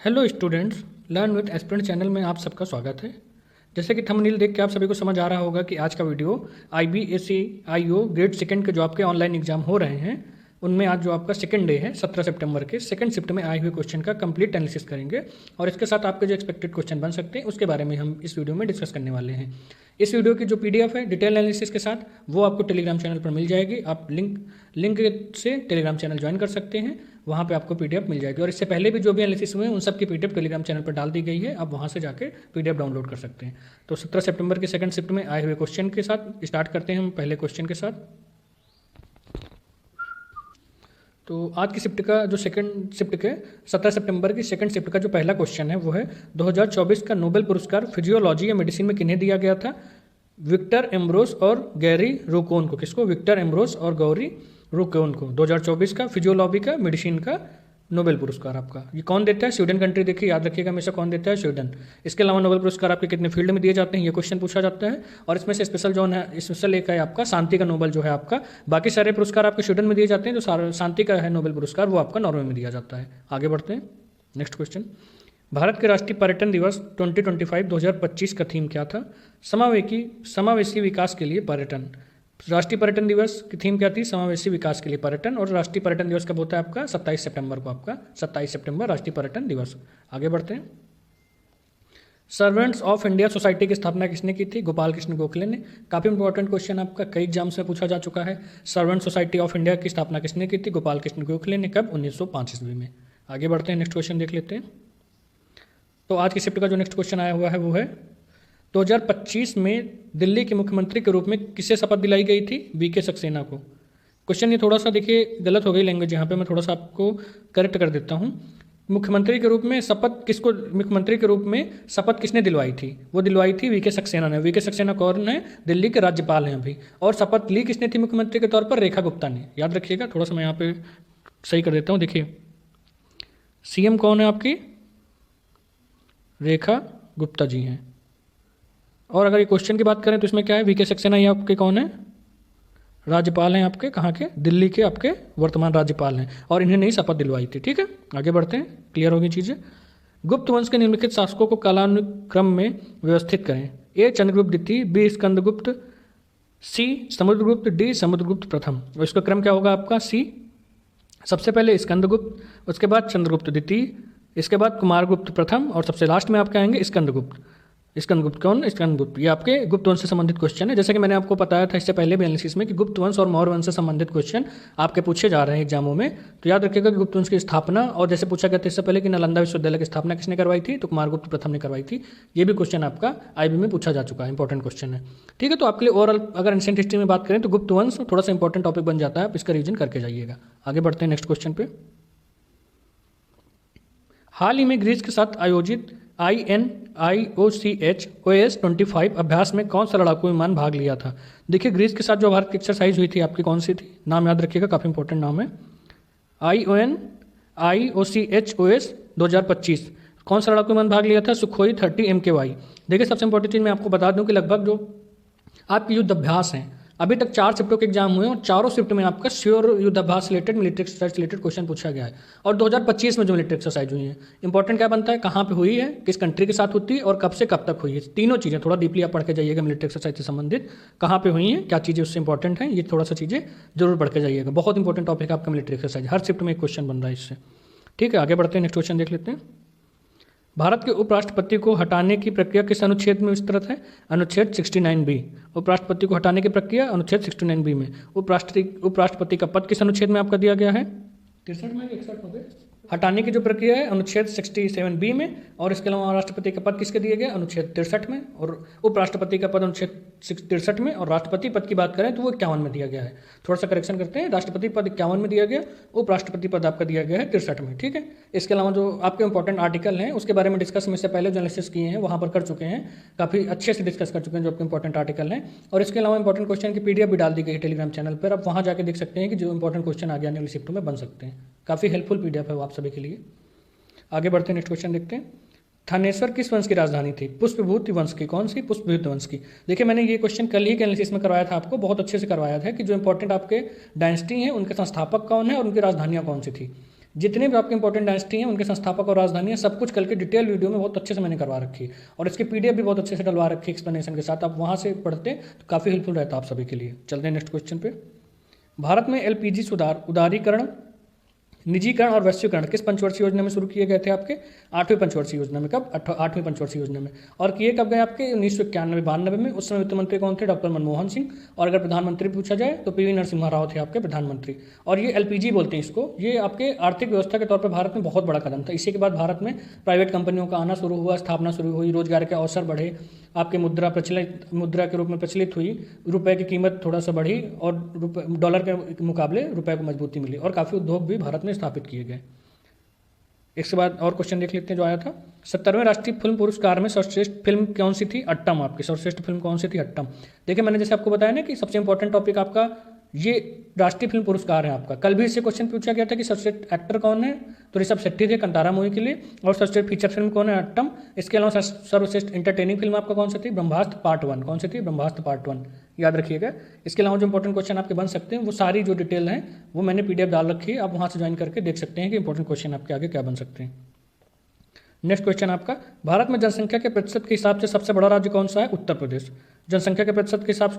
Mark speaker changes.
Speaker 1: Hello students, learn with aspirant channel में आप सबका स्वागत है। जैसे कि थंबनेल देख के आप सभी को समझ आ रहा होगा कि आज का वीडियो IBAC-IO ग्रेड सेकंड के जो आपके ऑनलाइन एग्जाम हो रहे हैं उनमें आज जो आपका सेकंड डे है 17 सितंबर के सेकंड शिफ्ट में आए हुए क्वेश्चन का कंप्लीट एनालिसिस करेंगे और इसके साथ आपके जो एक्सपेक्टेड क्वेश्चन बन सकते हैं उसके बारे में हम इस वीडियो में डिस्कस करने वाले हैं। इस वीडियो की जो PDF है डिटेल एनालिसिस के साथ वो आपको टेलीग्राम चैनल पर मिल जाएगी। आप लिंक से टेलीग्राम चैनल ज्वाइन कर सकते हैं, वहाँ पे आपको PDF मिल जाएगी। और इससे पहले भी जो भी एनालिसिस हुए हैं उन सब की PDF टेलीग्राम चैनल पर डाल दी गई है, आप वहाँ से जाके PDF डाउनलोड कर सकते हैं। तो 17 सितंबर के सेकंड शिफ्ट में आए हुए क्वेश्चन के साथ स्टार्ट करते हैं हम पहले क्वेश्चन के साथ। तो आज की शिफ्ट का जो सेकंड शिफ्ट के 17 सितंबर की सेकंड शिफ्ट का जो पहला क्वेश्चन है वो है 2024 का नोबेल पुरस्कार फिजियोलॉजी या मेडिसिन में किन्हें दिया गया था? विक्टर एम्ब्रोस और गैरी रोकोन को। किसको? विक्टर एम्ब्रोस और गौरी रोकोन को 2024 का फिजियोलॉजी का मेडिसिन का नोबेल पुरस्कार आपका। ये कौन देता है? Sweden country. देखिए याद रखिएगा हमेशा कौन देता है? स्वीडन। इसके अलावा नोबेल पुरस्कार आपके कितने फील्ड में दिए जाते हैं ये क्वेश्चन पूछा जाता है। और इसमें से स्पेशल जो है स्पेशल एक है आपका शांति का नोबेल जो है आपका। बाकी सारे पुरस्कार आपके स्वीडन में दिए जाते हैं, जो शांति का है नोबेल पुरस्कार वो आपका नॉर्वे में दिया जाता है। आगे बढ़ते हैं, नेक्स्ट क्वेश्चन। भारत के राष्ट्रीय पर्यटन दिवस 2025 का थीम क्या था? समावेशी विकास के लिए पर्यटन। राष्ट्रीय पर्यटन दिवस की थीम क्या थी? समावेशी विकास के लिए पर्यटन। और राष्ट्रीय पर्यटन दिवस कब होता है आपका? 27 सितंबर को आपका 27 सितंबर राष्ट्रीय पर्यटन दिवस। आगे बढ़ते हैं। सर्वेंट्स ऑफ इंडिया सोसाइटी की स्थापना किसने की थी? गोपाल कृष्ण गोखले ने। काफ़ी इंपॉर्टेंट क्वेश्चन आपका, कई एग्जाम्स में पूछा जा चुका है। सर्वेंट सोसाइटी ऑफ इंडिया की स्थापना किसने की थी? गोपाल कृष्ण गोखले ने। कब? 1905 ईस्वी में। आगे बढ़ते हैं, नेक्स्ट क्वेश्चन देख लेते हैं। तो आज की शिफ्ट का जो नेक्स्ट क्वेश्चन आया हुआ है वो है 2025 में दिल्ली के मुख्यमंत्री के रूप में किसे शपथ दिलाई गई थी? VK सक्सेना को। क्वेश्चन ये थोड़ा सा देखिए गलत हो गई लैंग्वेज, यहाँ पे मैं थोड़ा सा आपको करेक्ट कर देता हूँ। मुख्यमंत्री के रूप में शपथ किसको, मुख्यमंत्री के रूप में शपथ किसने दिलवाई थी? वो दिलवाई थी VK सक्सेना ने। VK सक्सेना कौन है? दिल्ली के राज्यपाल हैं अभी। और शपथ ली किसने थी मुख्यमंत्री के तौर पर? रेखा गुप्ता ने। याद रखिएगा, थोड़ा सा मैं यहाँ पे सही कर देता हूँ। देखिए CM कौन है आपकी? रेखा गुप्ता जी हैं। और अगर ये क्वेश्चन की बात करें तो इसमें क्या है? VK सक्सेना ये आपके कौन है? राज्यपाल हैं आपके। कहाँ के? दिल्ली के आपके वर्तमान राज्यपाल हैं। और इन्हें नई शपथ दिलवाई थी। ठीक है, आगे बढ़ते हैं, क्लियर होगी चीज़ें। गुप्त वंश के निम्नलिखित शासकों को कालानुक्रम में व्यवस्थित करें। A चंद्रगुप्त द्वितीय, B Skandagupta, C Samudragupta, D Samudragupta प्रथम। और इसका क्रम क्या होगा आपका? C सबसे पहले स्कंदगुप्त, उसके बाद चंद्रगुप्त द्वितीय, इसके बाद कुमारगुप्त प्रथम और सबसे लास्ट में आपके आएंगे स्कंदगुप्त। स्कंदगुप्त कौन? स्कंदगुप्त। ये आपके गुप्त वंश से संबंधित क्वेश्चन है। जैसे कि मैंने आपको बताया था इससे पहले भी एनालिसिस में कि गुप्त वंश और मौर्य वंश से संबंधित क्वेश्चन आपके पूछे जा रहे हैं एग्जामों में। तो याद रखिएगा कि गुप्त वंश की स्थापना, और जैसे पूछा गया था इससे पहले कि नालंदा विश्वविद्यालय की स्थापना किसने करवाई थी? तो कुमारगुप्त प्रथम ने करवाई थी। ये भी क्वेश्चन आपका IB में पूछा जा चुका है, इंपॉर्टेंट क्वेश्चन है। ठीक है, तो आपके लिए ओवरऑल अगर एंशिएंट हिस्ट्री में बात करें तो गुप्त वंश थोड़ा सा इंपॉर्टेंट टॉपिक बन जाता है, आप इसका रिविजन करके जाइएगा। आगे बढ़ते हैं नेक्स्ट क्वेश्चन पे। हाल ही में ग्रीस के साथ आयोजित INIOCHOS 25 अभ्यास में कौन सा लड़ाकू विमान भाग लिया था? देखिए ग्रीस के साथ जो भारत की एक्सरसाइज हुई थी आपकी कौन सी थी? नाम याद रखिएगा, काफ़ी इंपॉर्टेंट नाम है। INIOCHOS 2025 कौन सा लड़ाकू विमान भाग लिया था? Sukhoi 30 MKY। देखिए सबसे इंपॉर्टेंट चीज़ मैं आपको बता दूं कि लगभग जो आपके युद्धाभ्यास हैं अभी तक 4 शिफ्टों के एग्जाम हुए हैं और चारों शिफ्ट में आपका श्योर युद्धाभ्यास related, military exercise related question पूछा गया है। और 2025 में जो मिलिट्री एक्सरसाइज हुई है इंपॉर्टेंट क्या बनता है? कहाँ पे हुई है, किस कंट्री के साथ होती है और कब से कब तक हुई है। तीनों चीज़ें थोड़ा डीपली आप पढ़ के जाइएगा मिलिट्री एक्सरसाइज से संबंधित, कहाँ पे हुई हैं, क्या चीज़ें उससे इंपॉर्टेंट हैं, ये थोड़ा सा चीज़ें जरूर पढ़ के जाइएगा। बहुत इंपॉर्टेंट टॉपिक है आपका मिलिट्री एक्सरसाइज, हर शिफ्ट में एक क्वेश्चन बन रहा है इससे। ठीक है, आगे बढ़ते हैं, नेक्स्ट क्वेश्चन देख लेते हैं। भारत के उपराष्ट्रपति को हटाने की प्रक्रिया किस अनुच्छेद में विस्तृत है? अनुच्छेद 69B। उपराष्ट्रपति को हटाने की प्रक्रिया अनुच्छेद 69B में। उपराष्ट्रपति का पद किस अनुच्छेद में आपका दिया गया है? 63 में, 61 हो गए। हटाने की जो प्रक्रिया है अनुच्छेद 67B में। और इसके अलावा राष्ट्रपति का पद किसके दिए गए? अनुच्छेद 63 में। और उपराष्ट्रपति का पद अनुच्छेद 63 में। और राष्ट्रपति पद की बात करें तो वो 51 में दिया गया है। थोड़ा सा करेक्शन करते हैं, राष्ट्रपति पद 51 में दिया गया, उपराष्ट्रपति पद आपका दिया गया है 63 में। ठीक है, इसके अलावा जो आपके इंपॉर्टेंट आर्टिकल हैं उसके बारे में डिस्कस में इससे पहले जो एनालिसिस किए हैं वहाँ पर कर चुके हैं, काफ़ी अच्छे से डिस्कस कर चुके हैं जो आपके इंपॉर्टेंट आर्टिकल हैं। और इसके अलावा इंपॉर्टेंट क्वेश्चन की PDF भी डाल दी गई है टेलीग्राम चैनल पर, आप वहाँ जाकर देख सकते हैं कि जो इंपॉर्टेंट क्वेश्चन आगे आने वाली शिफ्ट में बन सकते हैं। काफ़ी हेल्पफुल PDF है वो आप सभी के लिए। आगे बढ़ते हैं, नेक्स्ट क्वेश्चन देखते हैं। थानेश्वर किस वंश की राजधानी थी? पुष्पभूति वंश की। कौन सी? पुष्पभूति वंश की। देखिए मैंने ये क्वेश्चन कल ही के एनालिसिस में करवाया था, आपको बहुत अच्छे से करवाया था कि जो इंपॉर्टेंट आपके डायनेस्टी हैं उनके संस्थापक कौन है और उनकी राजधानियाँ कौन सी थी। जितने भी आपके इंपॉर्टेंट डायनेस्टी हैं उनके संस्थापक और राजधानी है, सब कुछ कल के डिटेल वीडियो में बहुत अच्छे से मैंने करवा रखी है, और इसकी PDF भी बहुत अच्छे से डलवा रखी है एक्सप्लेनेशन के साथ। आप वहाँ से पढ़ते तो काफ़ी हेल्पफुल रहता आप सभी के लिए। चलते हैं नेक्स्ट क्वेश्चन पे। भारत में LPG सुधार, उदारीकरण, निजीकरण और वैश्वीकरण किस पंचवर्षीय योजना में शुरू किए गए थे? आपके 8वीं पंचवर्षीय योजना में। कब? 8वीं पंचवर्षीय योजना में। और किए कब गए? आपके 1991-92 में। उस समय वित्त मंत्री कौन थे? डॉक्टर मनमोहन सिंह। और अगर प्रधानमंत्री पूछा जाए तो PV नरसिम्हा राव थे आपके प्रधानमंत्री। और ये LPG बोलते हैं इसको, ये आपके आर्थिक व्यवस्था के तौर पर भारत में बहुत बड़ा कदम था। इसी के बाद भारत में प्राइवेट कंपनियों का आना शुरू हुआ, स्थापना शुरू हुई, रोजगार के अवसर बढ़े, आपके मुद्रा के रूप में प्रचलित हुई, रुपए की कीमत थोड़ा सा बढ़ी, और डॉलर के मुकाबले रुपए को मजबूती मिली, और काफ़ी उद्योग भी भारत में स्थापित किए गए। इसके बाद और क्वेश्चन देख लेते हैं जो आया था। 70वें राष्ट्रीय फिल्म पुरस्कार में सर्वश्रेष्ठ फिल्म कौन सी थी? अट्टम। आपकी सर्वश्रेष्ठ फिल्म कौन सी थी? अट्टम। देखिए मैंने जैसे आपको बताया ना कि सबसे इंपॉर्टेंट टॉपिक आपका ये राष्ट्रीय फिल्म पुरस्कार है आपका। कल भी इससे क्वेश्चन पूछा गया था कि सर्वश्रेष्ठ एक्टर कौन है, तो ऋषभ शेट्टी थे कंतारा मूवी के लिए। और सर्वश्रेष्ठ फीचर फिल्म कौन है? अट्टम। इसके अलावा सर्वश्रेष्ठ इंटरटेनिंग फिल्म आपका कौन सी थी? ब्रह्मास्त्र पार्ट 1। कौन सी थी? ब्रह्मास्त्र पार्ट 1, याद रखिएगा। इसके अलावा जो इंपॉर्टेंट क्वेश्चन आपके बन सकते हैं वो सारी जो डिटेल हैं वो मैंने PDF डाल रखी है, आप वहाँ से ज्वाइन करके देख सकते हैं कि इंपॉर्टेंट क्वेश्चन आपके आगे क्या बन सकते हैं। नेक्स्ट क्वेश्चन आपका, भारत में जनसंख्या के प्रतिशत के हिसाब से सबसे बड़ा राज्य कौन सा है? उत्तर प्रदेश। जनसंख्या के प्रतिशत के हिसाब से